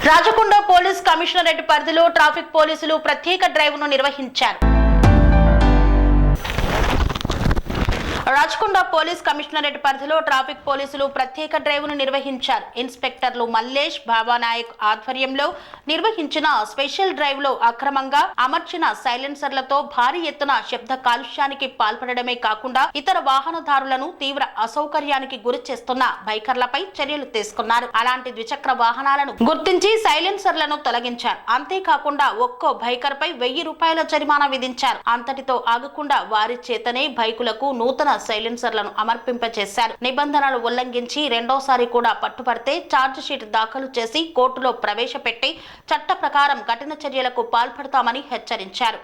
Rajakonda police commissionerate పరిధిలో traffic పోలీసులు ప్రత్యేక డ్రైవ్ను నిర్వహించారు. రాజకొండ పోలీస్ కమిషనరేట్ పరిధిలో ట్రాఫిక్ పోలీసులు ప్రత్యేక డ్రైవ్ను నిర్వహించారు. ఇన్స్పెక్టర్లు మల్లేష్ బాబానాయక్ ఆధ్వర్యంలో నిర్వహించిన స్పెషల్ డ్రైవ్ లో అక్రమంగా అమర్చిన సైలెన్సర్లతో భారీ ఎత్తున శబ్ద కాలుష్యానికి పాల్పడమే కాకుండా ఇతర వాహనదారులను తీవ్ర అసౌకర్యానికి గురి చేస్తున్న బైకర్లపై చర్యలు తీసుకున్నారు. అలాంటి ద్విచక్ర వాహనాలను గుర్తించి సైలెన్సర్లను తొలగించారు. అంతేకాకుండా ఒక్కో బైకర్ పై 1000 రూపాయల జరిమానా విధించారు. అంతటితో ఆగకుండా వారి చేతనే బైకులకు నూతన సైలెన్సర్లను అమర్పింపచేశారు. నిబంధనలు ఉల్లంఘించి రెండోసారి కూడా పట్టుబడితే ఛార్జ్ షీట్ దాఖలు చేసి కోర్టులో ప్రవేశపెట్టి చట్ట ప్రకారం కఠిన చర్యలకు పాల్పడతామని హెచ్చరించారు.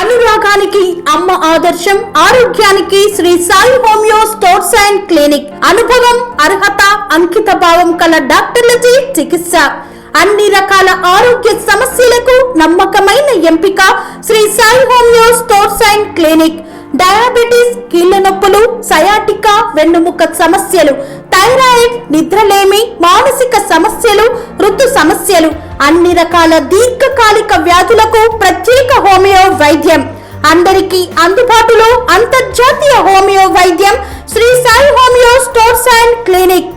అనురాగానికి అమ్మ ఆదర్శం, ఆరోగ్యానికి Shri Sai homeo stores and clinic. అనుభవం, అర్హత, అంకిత భావం కల డాక్టర్లచే చికిత్స. అన్ని రకాల ఆరోగ్య సమస్యలకు నమ్మకమైన ఎంపిక Shri Sai homeo stores and clinic. Diabetes, కీళ్ల నొప్పులు, సయాటికా, వెన్నుముక సమస్యలు, థైరాయిడ్, నిద్రలేమి, మానసిక సమస్యలు, ఋతు సమస్యలు, అన్ని రకాల దీర్ఘకాలిక వ్యాధులకు ప్రత్యేక హోమియో వైద్యం. అందరికీ అందుబాటులో అంతర్జాతీయ హోమియో వైద్యం Shri Sai homeo stores and clinic.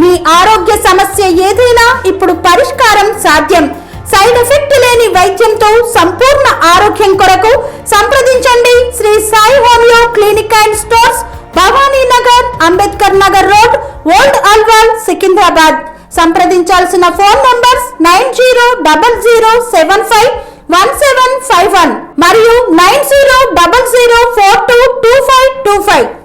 మీ ఆరోగ్య సమస్య ఏదైనా ఇప్పుడు పరిష్కారం సాధ్యం. సైడ్ ఎఫెక్ట్ లేని వైద్యంతో సంపూర్ణ ఆరోగ్యం కొరకు సంప్రదించండి Shri Sai homeo clinic and stores, Bhavani Nagar, Ambedkar Nagar road, old Alwal, Secunderabad. సంప్రదించాల్సిన ఫోన్ నంబర్స్ 9000751751 మరియు 9000422525.